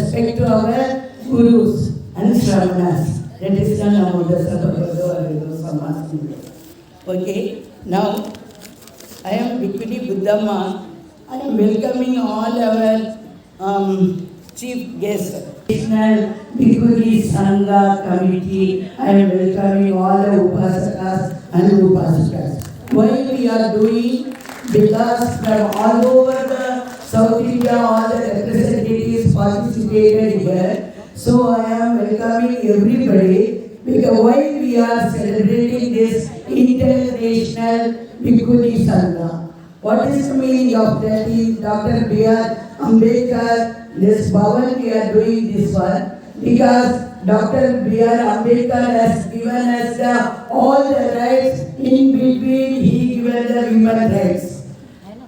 respect to our gurus and shramanas. That is done now. Okay, now I am Bhikkhuni Buddhamma. I am welcoming all our chief guests. National Bhikkhuni Sangha Committee. I am welcoming all the Upasakas and Upasikas. Why we are doing? Because from all over the South India, all the representatives participated here. So I am welcoming everybody. Because why we are celebrating this International Bhikkhuni Sangha? What is the meaning of that? Is Dr. B.R. Ambedkar, this Bhavan we are doing this one because Dr. B.R. Ambedkar has given us all the rights. In between, he given the women rights.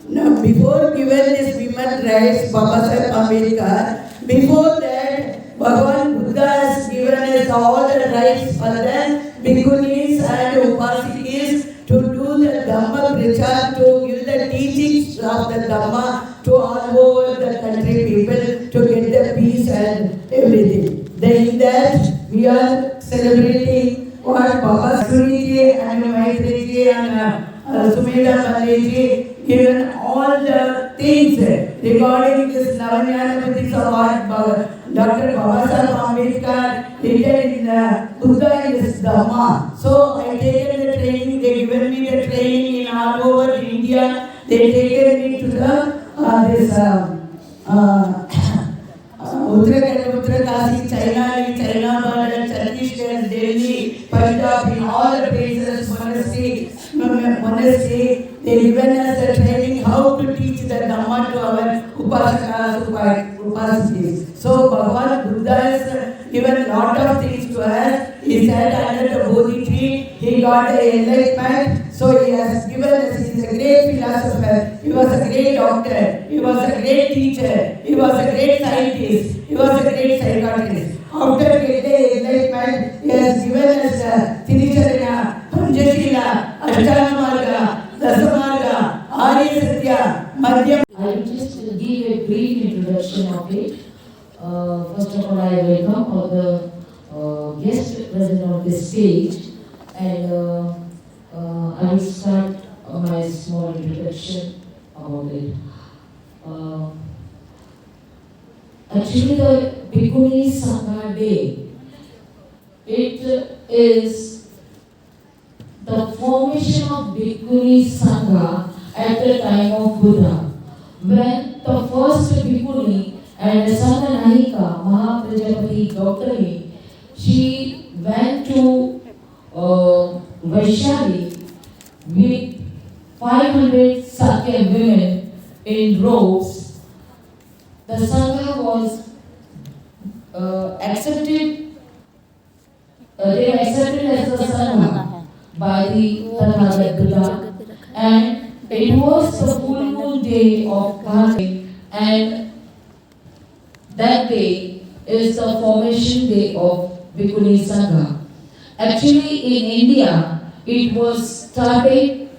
Now, before given this women rights, Baba Sahib Ambedkar, before that, Bhagavan Buddha has given us all the rights for the Bhikkhunis and Upasikis to do the Dhamma Prachar, to give the teachings of the Dhamma to all over the country people to get the peace and everything. Then in that, we are celebrating what Baba Suriji and Maitriji and Sumedha Maliji given all the things regarding this Navanyana Buddhist award. Dr. Baba Sahib Ambedkar written in Buddha in this Dhamma. So I taken the training, they given me the training in all over India. They taken me to the Uttarakhand, Uttarakasi, China border, Chhattisgarh, Delhi, Punjab, in all the places, monastery, they given us the training how to teach the Dhamma to our Upasakas, Upasikas. So Bhagavan Buddha has given lot of things to us. He sat under the Bodhi tree, he got the enlightenment, so he has given us, he is a great philosopher, he was a great doctor, he was a great teacher, he was a great scientist, he was a great psychiatrist. After getting enlightenment, he has given us Tinicharana, Panchashila, Ashtanga Dasamarga, Arya Satya, Madhyam. I will just give a brief introduction of it. First of all, I welcome all the guests present on this stage, and I will start my small introduction about it. Actually, the Bhikkhuni Sangha Day, it is the formation of Bhikkhuni Sangha at the time of Buddha, when the first Bhikkhuni and Sangha Nahika, Mahaprajapati Gautami, she went to Vaishali with 500 Sakya women in robes. The Sangha was accepted, they were accepted as the Sangha by the Tathagata Buddha, and it was the full moon day of Kartik, and that day is the formation day of Bhikkhuni Sangha. Actually, in India, it was started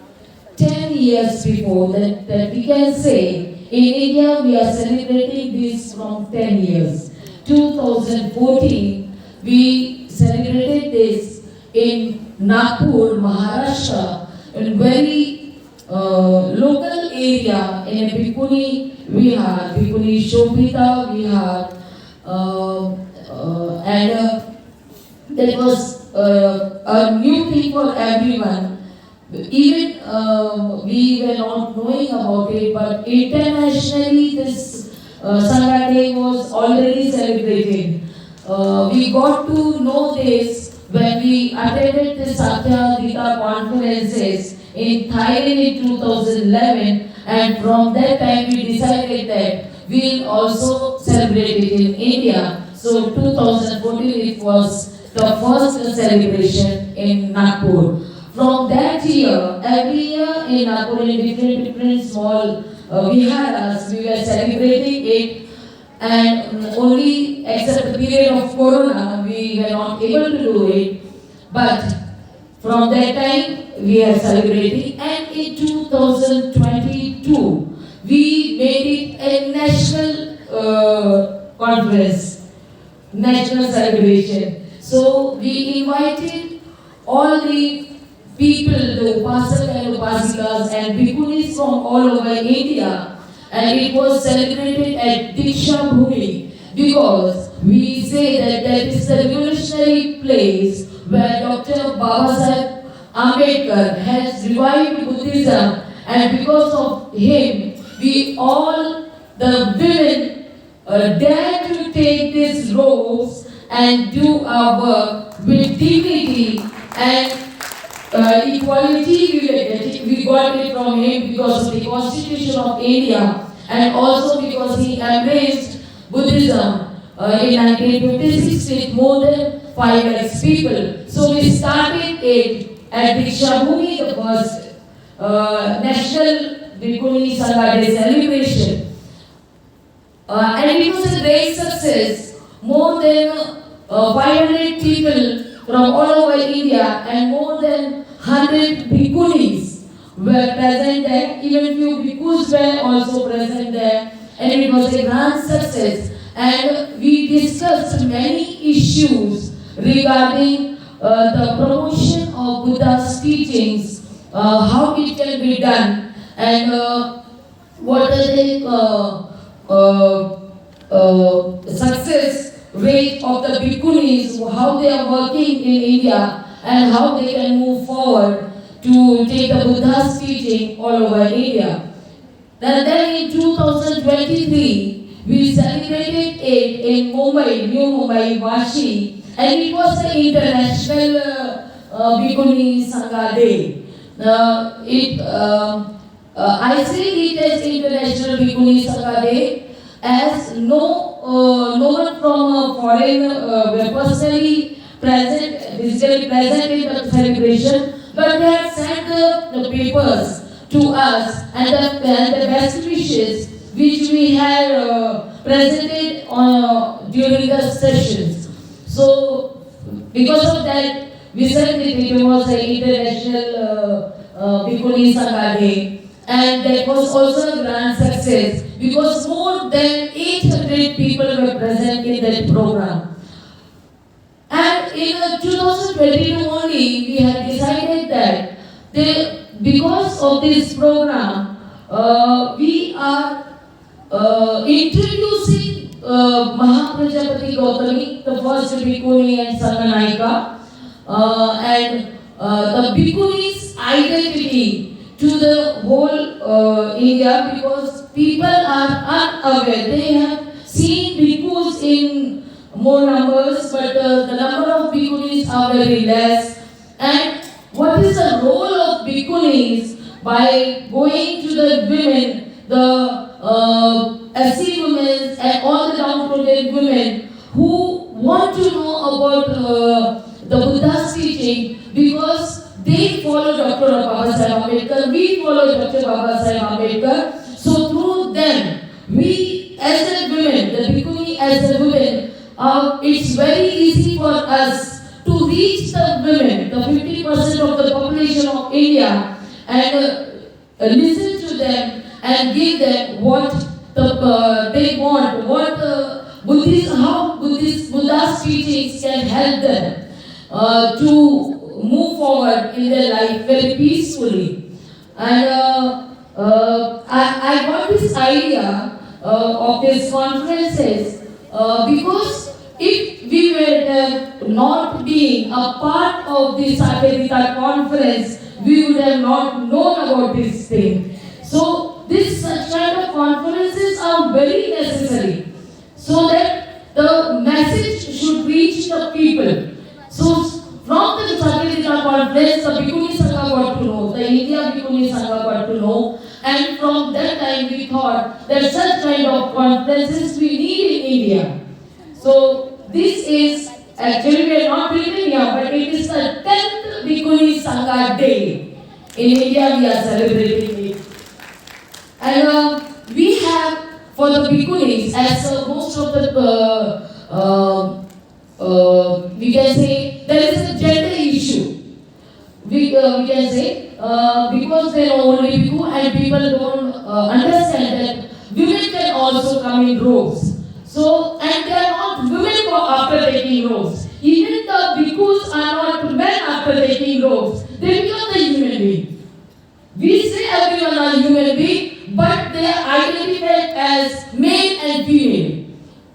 10 years before. That we can say, in India, we are celebrating this from 10 years. 2014, we celebrated this in Nagpur, Maharashtra, in very local area in a Bhikkhuni Vihar, Bhikkhuni Shobhita Vihar, and that was a new thing for everyone. Even we were not knowing about it, but internationally this Sangha Day was already celebrated. We got to know this when we attended the Satya Gita conferences in Thailand in 2011, and from that time we decided that we will also celebrate it in India. So 2014 it was the first celebration in Nagpur. From that year, every year in Nagpur, in different small viharas, we were celebrating it, and only except the period of Corona, we were not able to do it. But from that time, we are celebrating, and in 2022, we made it a national conference, national celebration. So we invited all the people, the Upasak and Upasikas and Bhikkhunis from all over India, and it was celebrated at Diksha Bhumi because we say that that is the revolutionary place where Dr. Babasaheb Ambedkar has revived Buddhism, and because of him, we all, the women, dare to take these roles and do our work with dignity and equality. We got it from him because of the Constitution of India and also because he embraced Buddhism in 1956 with more than 5 lakhs people. So we started it at Diksha Bhumi, the first National Bhikkhuni Sangha Day celebration. And it was a great success. More than 500 people from all over India and more than 100 bhikkhunis were present there. Even few bhikkhus were also present there. And it was a grand success. And we discussed many issues regarding the promotion of Buddha's teachings, how it can be done, and what are the success rate of the bhikkhunis, how they are working in India, and how they can move forward to take the Buddha's teaching all over India. Then in 2023, we celebrated it in Mumbai, New Mumbai, Vashi, and it was the International Bhikkhuni Sangha Day. I say it as International Bhikkhuni Sangha Day as no one from foreign were personally present, physically present in the celebration, but they had sent the papers to us and the best wishes which we had presented during the sessions. So because of that, we said that it was an International Bhikkhuni Sangha Day, and that was also a grand success because more than 800 people were present in that program. And in 2022 only, we had decided that because of this program, we are introducing Mahaprajapati Gautami, the first Bhikkhuni and Sanganayika, and the Bhikkhunis' identity to the whole India, because people are unaware. They have seen bhikkhus in more numbers, but the number of bhikkhunis are very less. And what is the role of bhikkhunis by going to the women, the SC women and all the downtrodden women who want to know about the Buddha's teaching, because they follow Dr. Babasaheb Ambedkar, we follow Dr. Babasaheb Ambedkar. So through them, we as a women, the bhikkhuni as a women, it's very easy for us to reach the women, the 50% of the population of India, and listen to them and give them what they want, what how Buddha's teachings can help them to move forward in their life very peacefully. And I got this idea of these conferences because if we were not being a part of the Satyadita conference, we would have not known about this thing. So this such kind of conferences are very necessary so that the message should reach the people. So from the Satyadita conference, the Bhikkhuni Sangha got to know, the India Bhikkhuni Sangha got to know, and from that time we thought that such kind of conferences we need in India. So this is, actually we are not doing it here, but it is the 10th Bhikkhuni Sangha Day. In India we are celebrating it. And we have, for the Bhikkhunis, as most of the, we can say, there is a gender issue. We can say, because they are only bhikkhu and people don't understand that women can also come in robes. So, and they are not women after taking robes. Even the bhikkhus are not men after taking robes. They become the human being. We say everyone are human being, but they are identified as male and female.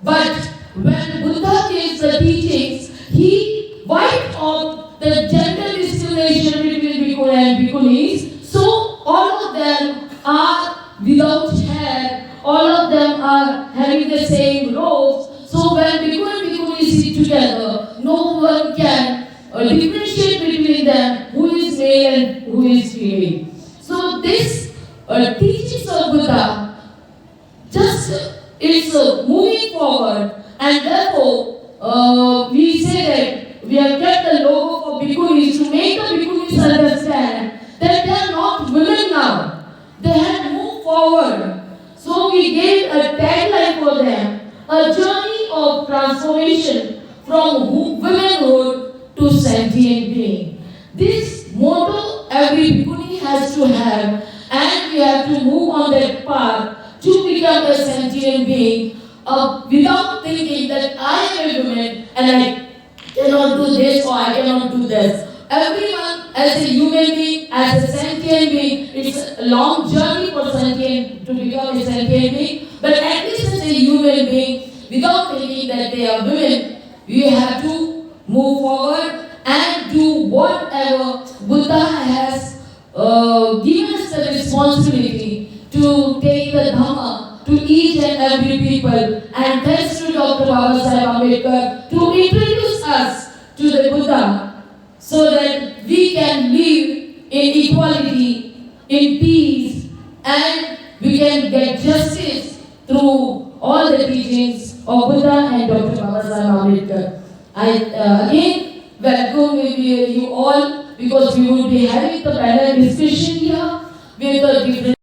But when Buddha gives the teachings, he wiped off the gender discrimination between bhikkhu and bhikkhunis. So all of them are without hair, all of them are having the same robes. So when bhikkhu and bhikkhuni sit together, no one can differentiate between them who is male and who is female. So this teachings of Buddha just is moving forward, and therefore we say that we have kept the logo for bhikkhunis to make the bhikkhunis understand that they are not women now. They have moved forward. So we gave a tagline for them, a journey of transformation from womanhood to sentient being. This motto every bhikkhuni has to have, and we have to move on that path to become a sentient being without thinking that I am a woman and I cannot do this or I cannot do this. Everyone as a human being, as a sentient being, it's a long journey for sentient to become a sentient being, but at least as a human being, without thinking that they are women, we have to move forward and do whatever Buddha has given us the responsibility to take the Dhamma to each and every people. And thanks to Dr. Babasaheb Ambedkar to introduce us to the Buddha so that we can live in equality, in peace, and we can get justice through all the teachings of Buddha and Dr. Babasaheb Ambedkar. I again welcome you all because we will be having the panel discussion here with the different